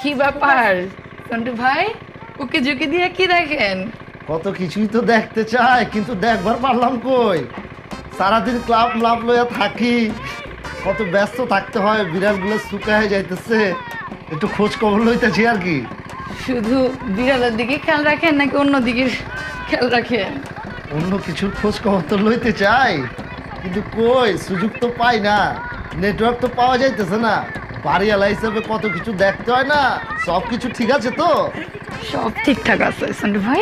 কি ব্যাপার সন্টু ভাই, ওকে ঝুঁকি দিয়ে কি দেখেন? কত কিছুই তো দেখতে চাই, কিন্তু দেখবার পারলাম কই। সারাদিন ক্লাব ম্লাব লইয়া থাকি, কত ব্যস্ত থাকতে হয়, বিড়ালগুলো শুকায় যাইতেছে, একটু খোঁজ খবর লইতেছি আর কি। শুধু বিড়ালের দিকে খেয়াল রাখেন নাকি অন্য দিকে খেয়াল রাখেন? অন্য কিছুর খোঁজ খবর তো লইতে চাই, কিন্তু কই সুযোগ তো পাই না, নেটওয়ার্ক তো পাওয়া যাইতেছে না। বাড়িওয়ালা হিসেবে কত কিছু দেখতে হয় না, সব কিছু ঠিক আছে তো? সব ঠিকঠাক আছে সন্টু ভাই।